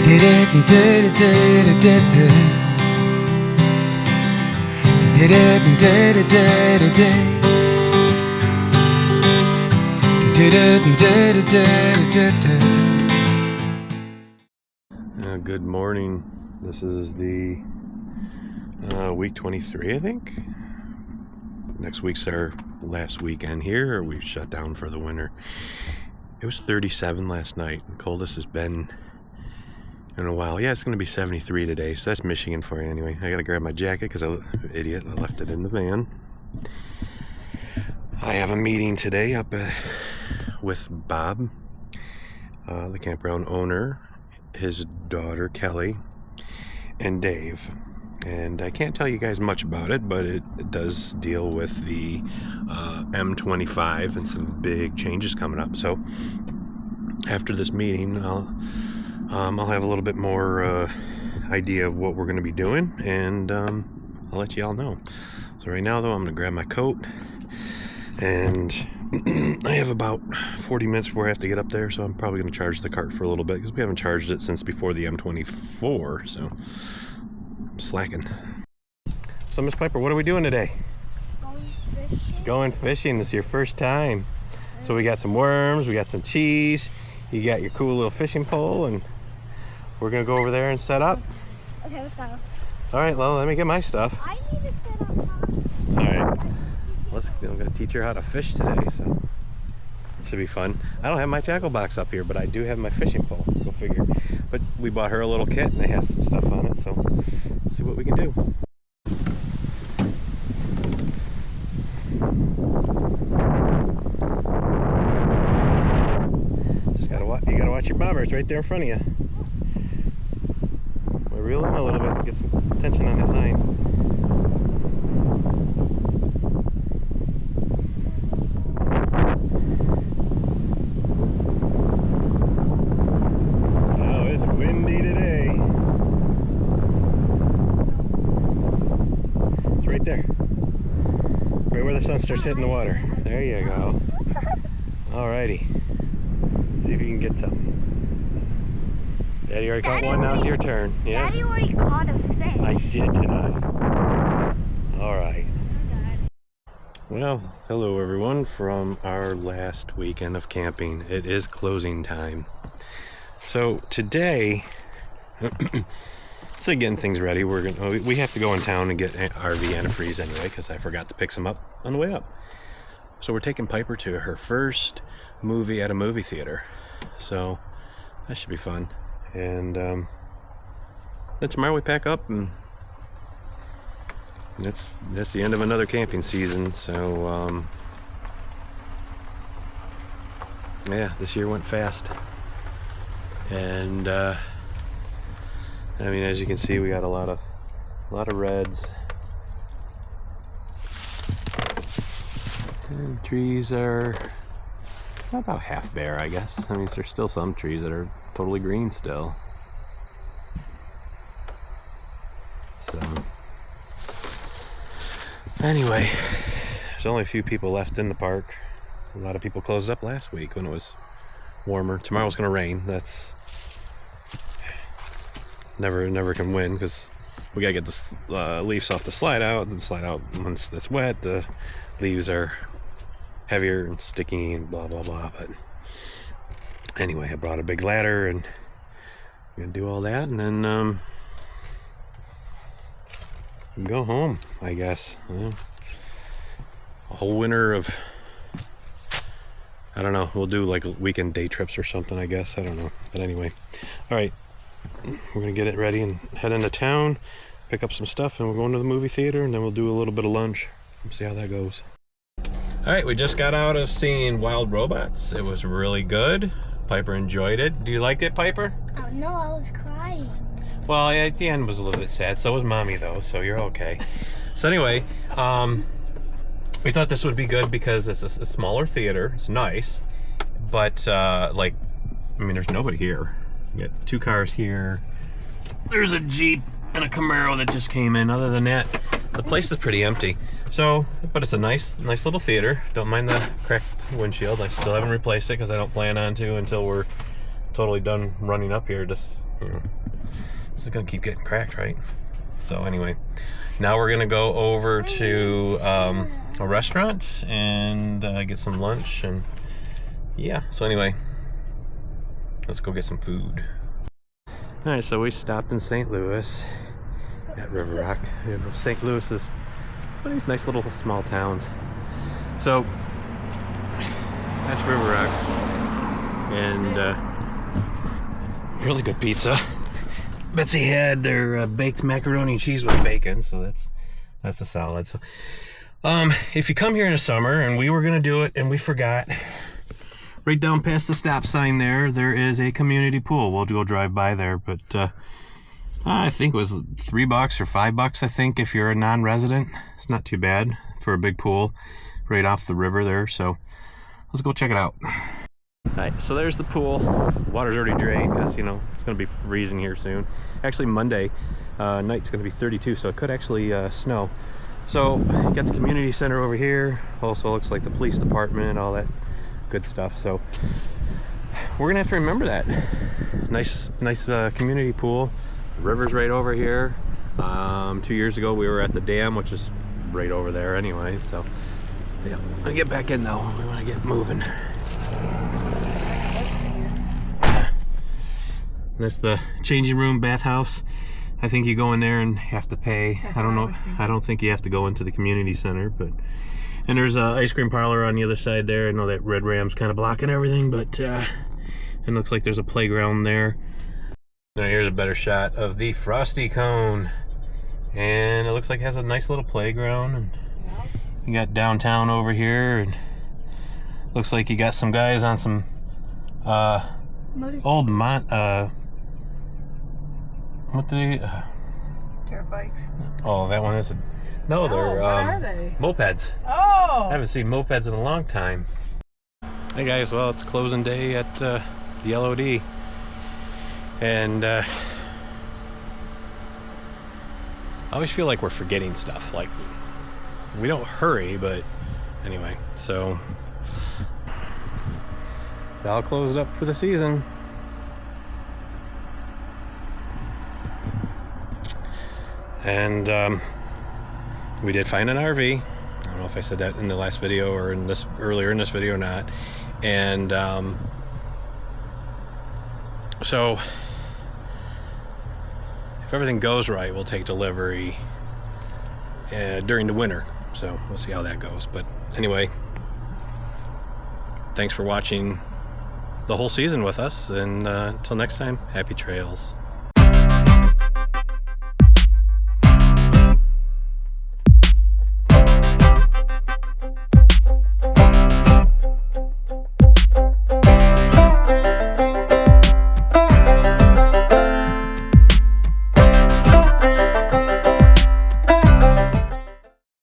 did it and did it, did it, did it. You did it and did it, did it, did. You did it and did it, did it, did it. Good morning. This is the week 23, I think. Next week's our last weekend here, or we've shut down for the winter. It was 37 last night. The coldest has been in a while. Yeah, it's going to be 73 today, so that's Michigan for you anyway. I got to grab my jacket because I left it in the van. I have a meeting today up with Bob, the campground owner, his daughter Kelly, and Dave. And I can't tell you guys much about it, but it does deal with the M25 and some big changes coming up. So after this meeting, I'll have a little bit more idea of what we're going to be doing, and I'll let you all know. So right now, though, I'm going to grab my coat, and I have about 40 minutes before I have to get up there, so I'm probably going to charge the cart for a little bit because we haven't charged it since before the M24, so I'm slacking. So, Miss Piper, what are we doing today? Going fishing. Going fishing. This is your first time. So we got some worms, we got some cheese, you got your cool little fishing pole, and we're going to go over there and set up. Okay, let's go. All right, well, let me get my stuff. I need to set up mine. All right. I'm going to teach her how to fish today, so it should be fun. I don't have my tackle box up here, but I do have my fishing pole. Go figure. But we bought her a little kit, and it has some stuff on it, so see what we can do. You gotta watch your bobber. It's right there in front of you. We'll reel in a little bit, get some tension on that line. Oh, it's windy today. It's right there. Right where the sun starts hitting the water. There you go. Alrighty. See if you can get something. Daddy already caught one, now it's your turn. Yeah? Daddy already caught a fish. I did, didn't I? Alright. Well, hello everyone from our last weekend of camping. It is closing time. So today, so getting things ready, we have to go in town and get RV antifreeze anyway, because I forgot to pick some up on the way up. So we're taking Piper to her first movie at a movie theater, so that should be fun. And then tomorrow we pack up, and that's the end of another camping season. So yeah, this year went fast. And I mean, as you can see, we got a lot of reds. And trees are about half bare, I guess. I mean, there's still some trees that are totally green still. So, anyway, there's only a few people left in the park. A lot of people closed up last week when it was warmer. Tomorrow's gonna rain. That's never can win, because we gotta get the leaves off the slide out. The slide out, once it's wet, the leaves are heavier and sticky and blah blah blah. But anyway, I brought a big ladder, and I'm gonna do all that, and then go home, I guess. A whole winter of, I don't know, we'll do like weekend day trips or something, I guess. I don't know. But anyway, all right, we're gonna get it ready and head into town, pick up some stuff, and we're going to the movie theater, and then we'll do a little bit of lunch and see how that goes. All right, we just got out of seeing Wild Robots. It was really good. Piper enjoyed it. Do you like it, Piper? Oh no, I was crying. Well, at the end was a little bit sad. So was Mommy, though, so you're okay. So anyway, we thought this would be good because it's a smaller theater. It's nice, but like, I mean, there's nobody here. You got 2 cars here. There's a Jeep and a Camaro that just came in. Other than that, the place is pretty empty. So, but it's a nice little theater. Don't mind the cracked windshield. I still haven't replaced it because I don't plan on to until we're totally done running up here. Just, you know, this is gonna keep getting cracked, right? So anyway, now we're gonna go over to a restaurant and get some lunch, and yeah. So anyway, let's go get some food. All right, so we stopped in St. Louis at River Rock. You know, St. Louis is one of these nice little small towns. So that's River Rock, and really good pizza. Betsy had their baked macaroni and cheese with bacon, so that's a solid. So if you come here in the summer, and we were gonna do it and we forgot, right down past the stop sign there is a community pool. We'll go drive by there, but I think it was $3 or $5, I think, if you're a non-resident. It's not too bad for a big pool right off the river there, so let's go check it out. All right, so there's the pool. Water's already drained because, you know, it's going to be freezing here soon. Actually, Monday night's going to be 32, so it could actually snow. So, you got the community center over here. Also looks like the police department, all that good stuff. So, we're going to have to remember that. Nice community pool. The river's right over here. 2 years ago, we were at the dam, which is right over there anyway. So, yeah, I'll get back in though. We want to get moving. That's the changing room, bathhouse. I think you go in there and have to pay. I don't know. I don't think you have to go into the community center, but and there's a ice cream parlor on the other side there. I know that red ram's kind of blocking everything, but it looks like there's a playground there. Now here's a better shot of the Frosty Cone, and it looks like it has a nice little playground. And you got downtown over here, and looks like you got some guys on some old what do they dirt bikes. Oh, that one is a no, they're what are they? mopeds. Oh, I haven't seen mopeds in a long time. Hey guys, well, it's closing day at the LOD, and I always feel like we're forgetting stuff. Like, we don't hurry, but anyway, so they all closed up for the season. And we did find an RV. I don't know if I said that in the last video or in this earlier in this video or not. And so if everything goes right, we'll take delivery during the winter. So we'll see how that goes. But anyway, thanks for watching the whole season with us, and until next time, happy trails.